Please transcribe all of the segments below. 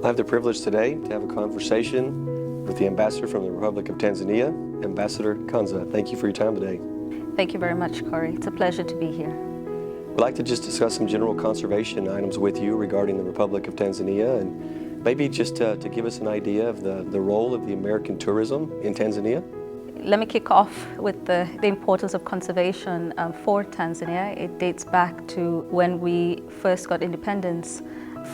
I have the privilege today to have a conversation with the ambassador from the Republic of Tanzania, Ambassador Kanza. Thank you for your time today. Thank you very much, Corey. It's a pleasure to be here. We'd like to just discuss some general conservation items with you regarding the Republic of Tanzania, and maybe just to give us an idea of the role of the American tourism in Tanzania. Let me kick off with the importance of conservation for Tanzania. It dates back to when we first got independence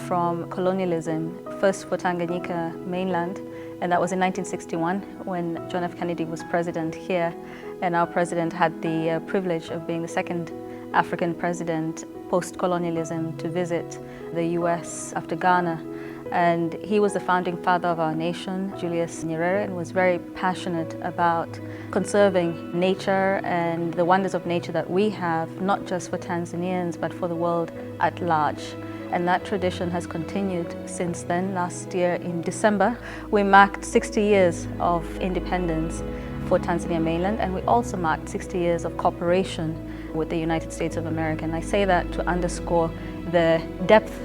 from colonialism, first for Tanganyika mainland, and that was in 1961 when John F. Kennedy was president here, and our president had the privilege of being the second African president post-colonialism to visit the US after Ghana. And he was the founding father of our nation, Julius Nyerere, and was very passionate about conserving nature and the wonders of nature that we have, not just for Tanzanians, but for the world at large. And that tradition has continued since then. Last year in December, we marked 60 years of independence for Tanzania mainland, and we also marked 60 years of cooperation with the United States of America. And I say that to underscore the depth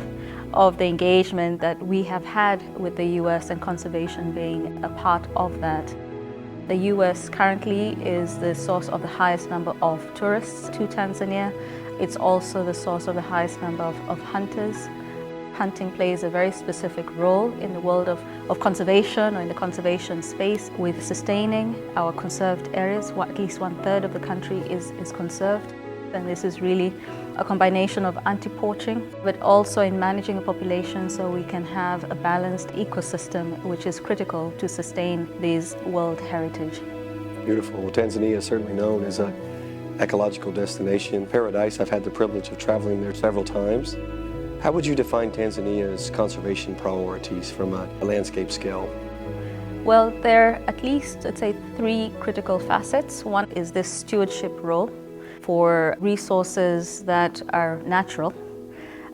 of the engagement that we have had with the US and conservation being a part of that. The US currently is the source of the highest number of tourists to Tanzania. It's also the source of the highest number of hunters. Hunting plays a very specific role in the world of conservation, or in the conservation space, with sustaining our conserved areas. At least 1/3 of the country is conserved. And this is really a combination of anti-poaching, but also in managing a population so we can have a balanced ecosystem, which is critical to sustain these world heritage. Beautiful. Well, Tanzania is certainly known as an ecological destination, paradise. I've had the privilege of traveling there several times. How would you define Tanzania's conservation priorities from a landscape scale? Well, there are at least, I'd say, 3 critical facets. One is this stewardship role for resources that are natural,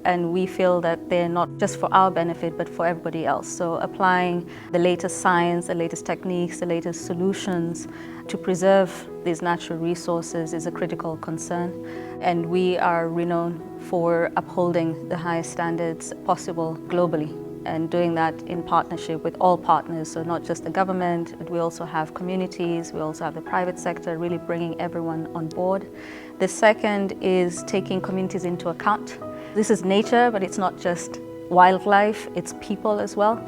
and we feel that they're not just for our benefit but for everybody else. So applying the latest science, the latest techniques, the latest solutions to preserve these natural resources is a critical concern, and we are renowned for upholding the highest standards possible globally, and doing that in partnership with all partners, so not just the government, but we also have communities, we also have the private sector, really bringing everyone on board. The second is taking communities into account. This is nature, but it's not just wildlife, it's people as well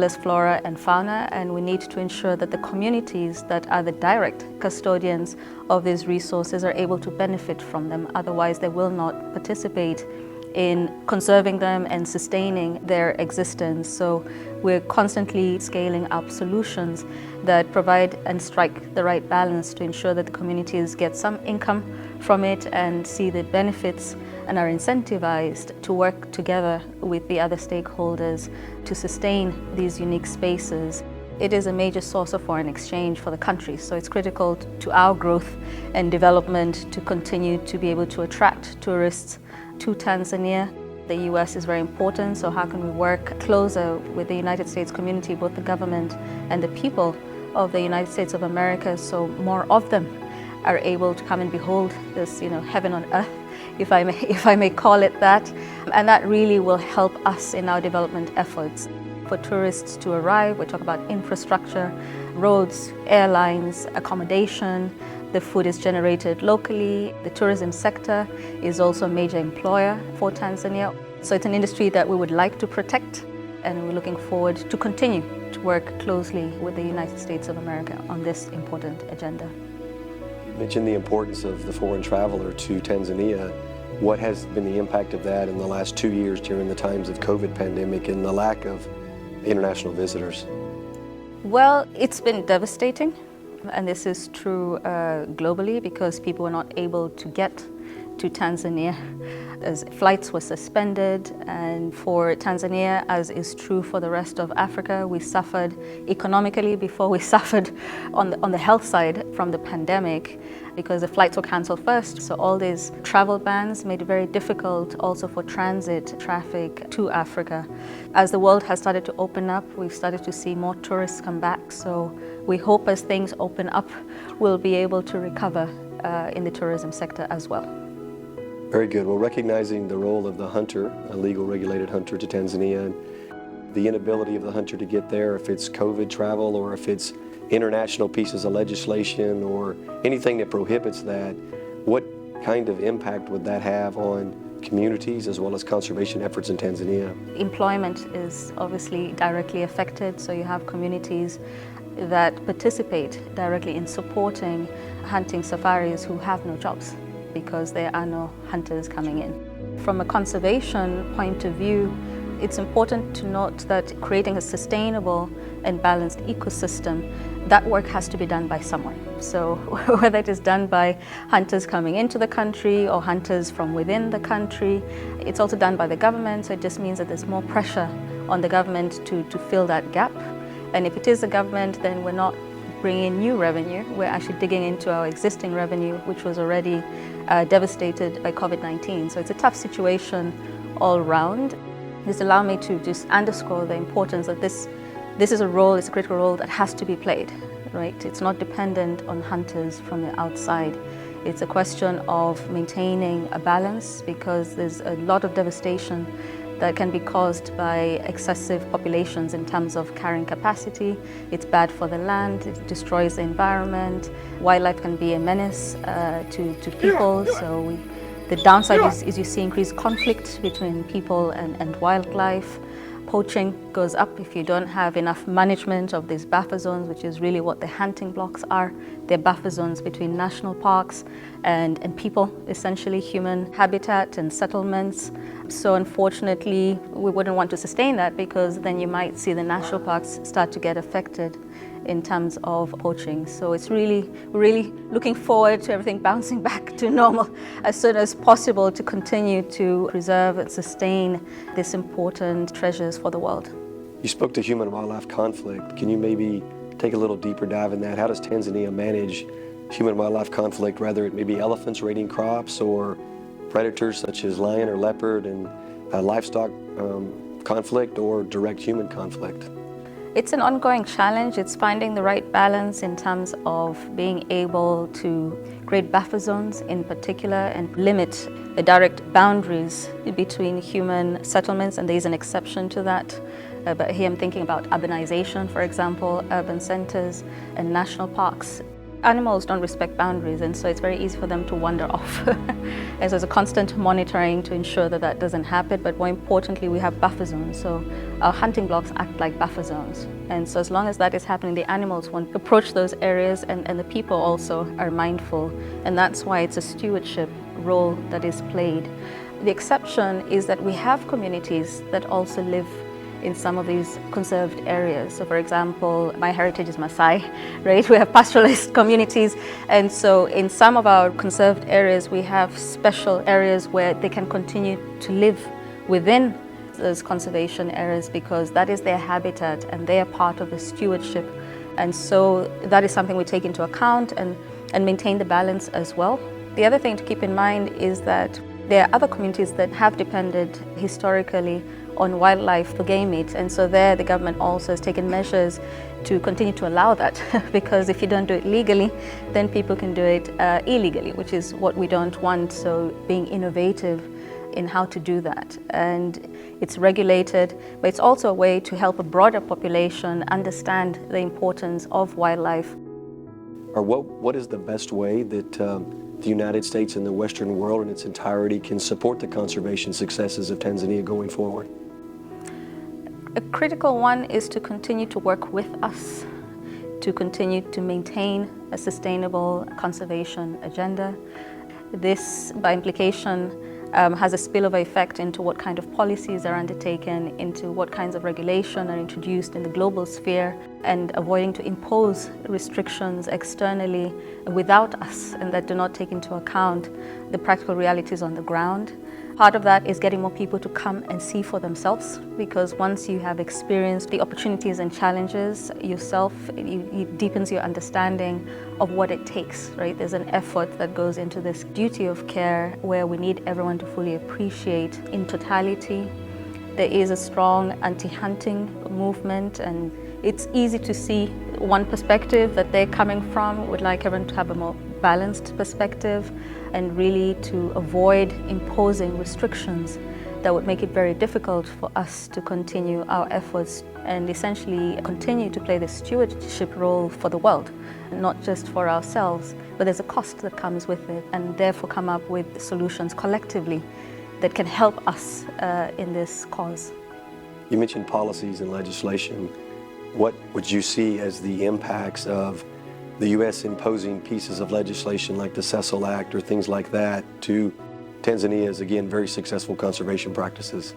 as flora and fauna, and we need to ensure that the communities that are the direct custodians of these resources are able to benefit from them, otherwise they will not participate in conserving them and sustaining their existence. So we're constantly scaling up solutions that provide and strike the right balance to ensure that the communities get some income from it and see the benefits and are incentivized to work together with the other stakeholders to sustain these unique spaces. It is a major source of foreign exchange for the country, so it's critical to our growth and development to continue to be able to attract tourists to Tanzania. The US is very important, so how can we work closer with the United States community, both the government and the people of the United States of America, so more of them are able to come and behold this, heaven on earth, if I may call it that. And that really will help us in our development efforts. For tourists to arrive, we talk about infrastructure, roads, airlines, accommodation. The food is generated locally. The tourism sector is also a major employer for Tanzania. So it's an industry that we would like to protect, and we're looking forward to continue to work closely with the United States of America on this important agenda. You mentioned the importance of the foreign traveler to Tanzania. What has been the impact of that in the last 2 years during the times of COVID pandemic and the lack of international visitors? Well, it's been devastating. And this is true globally, because people were not able to get to Tanzania as flights were suspended. And for Tanzania, as is true for the rest of Africa, we suffered economically before we suffered on the health side from the pandemic, because the flights were canceled first. So all these travel bans made it very difficult also for transit traffic to Africa. As the world has started to open up, we've started to see more tourists come back. So we hope as things open up, we'll be able to recover in the tourism sector as well. Very good. Well, recognizing the role of the hunter, a legal regulated hunter to Tanzania, the inability of the hunter to get there, if it's COVID travel or if it's international pieces of legislation or anything that prohibits that, what kind of impact would that have on communities as well as conservation efforts in Tanzania? Employment is obviously directly affected, so you have communities that participate directly in supporting hunting safaris who have no jobs because there are no hunters coming in. From a conservation point of view, it's important to note that creating a sustainable and balanced ecosystem, that work has to be done by someone. So whether it is done by hunters coming into the country or hunters from within the country, it's also done by the government, so it just means that there's more pressure on the government to fill that gap. And if it is the government, then we're not bringing in new revenue, we're actually digging into our existing revenue, which was already devastated by COVID-19. So it's a tough situation all round. Just allow me to just underscore the importance that this is a role, it's a critical role that has to be played, right? It's not dependent on hunters from the outside. It's a question of maintaining a balance because there's a lot of devastation that can be caused by excessive populations in terms of carrying capacity. It's bad for the land, it destroys the environment. Wildlife can be a menace to people, so the downside is you see increased conflict between people and wildlife. Poaching goes up if you don't have enough management of these buffer zones, which is really what the hunting blocks are. They're buffer zones between national parks and people, essentially human habitat and settlements. So unfortunately, we wouldn't want to sustain that because then you might see the national parks start to get affected in terms of poaching. So it's really looking forward to everything bouncing back to normal as soon as possible to continue to preserve and sustain these important treasures for the world. You spoke to human-wildlife conflict. Can you maybe take a little deeper dive in that? How does Tanzania manage human-wildlife conflict, whether it may be elephants raiding crops or predators such as lion or leopard and livestock conflict or direct human conflict? It's an ongoing challenge. It's finding the right balance in terms of being able to create buffer zones in particular and limit the direct boundaries between human settlements, and there is an exception to that. But here I'm thinking about urbanization, for example, urban centers and national parks. Animals don't respect boundaries, and so it's very easy for them to wander off. And so there's a constant monitoring to ensure that that doesn't happen, but more importantly, we have buffer zones. So our hunting blocks act like buffer zones. And so as long as that is happening, the animals won't approach those areas, and the people also are mindful. And that's why it's a stewardship role that is played. The exception is that we have communities that also live in some of these conserved areas. So for example, my heritage is Maasai, right? We have pastoralist communities. And so in some of our conserved areas, we have special areas where they can continue to live within those conservation areas because that is their habitat and they are part of the stewardship. And so that is something we take into account and maintain the balance as well. The other thing to keep in mind is that there are other communities that have depended historically on wildlife for game meat, and so there the government also has taken measures to continue to allow that because if you don't do it legally, then people can do it illegally, which is what we don't want. So being innovative in how to do that, and it's regulated, but it's also a way to help a broader population understand the importance of wildlife. Or what is the best way that the United States and the Western world in its entirety can support the conservation successes of Tanzania going forward? A critical one is to continue to work with us, to continue to maintain a sustainable conservation agenda. This, by implication, has a spillover effect into what kind of policies are undertaken, into what kinds of regulation are introduced in the global sphere, and avoiding to impose restrictions externally without us and that do not take into account the practical realities on the ground. Part of that is getting more people to come and see for themselves, because once you have experienced the opportunities and challenges yourself, it deepens your understanding of what it takes, right? There's an effort that goes into this duty of care where we need everyone to fully appreciate in totality. There is a strong anti-hunting movement, and it's easy to see one perspective that they're coming from. We'd like everyone to have a more balanced perspective and really to avoid imposing restrictions that would make it very difficult for us to continue our efforts and essentially continue to play the stewardship role for the world, not just for ourselves, but there's a cost that comes with it, and therefore come up with solutions collectively that can help us in this cause. You mentioned policies and legislation. What would you see as the impacts of the U.S. imposing pieces of legislation like the Cecil Act or things like that to Tanzania's, again, very successful conservation practices?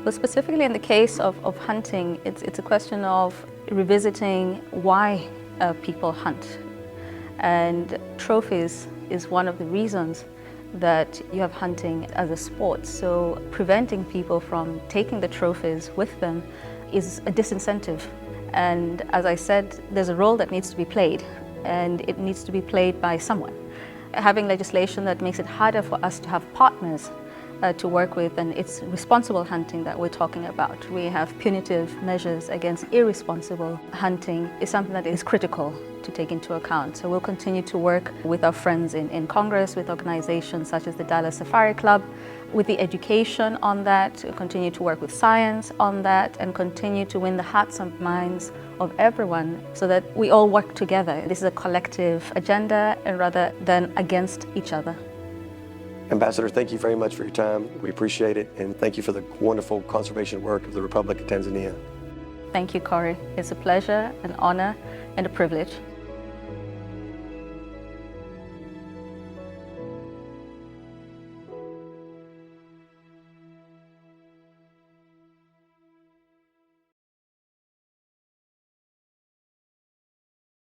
Well, specifically in the case of hunting, it's a question of revisiting why people hunt. And trophies is one of the reasons that you have hunting as a sport. So preventing people from taking the trophies with them is a disincentive. And as I said, there's a role that needs to be played, and it needs to be played by someone. Having legislation that makes it harder for us to have partners to work with, and it's responsible hunting that we're talking about. We have punitive measures against irresponsible hunting is something that is critical to take into account. So we'll continue to work with our friends in Congress, with organizations such as the Dallas Safari Club, with the education on that, we'll continue to work with science on that, and continue to win the hearts and minds of everyone so that we all work together. This is a collective agenda and rather than against each other. Ambassador, thank you very much for your time. We appreciate it, and thank you for the wonderful conservation work of the Republic of Tanzania. Thank you, Corey. It's a pleasure, an honor, and a privilege.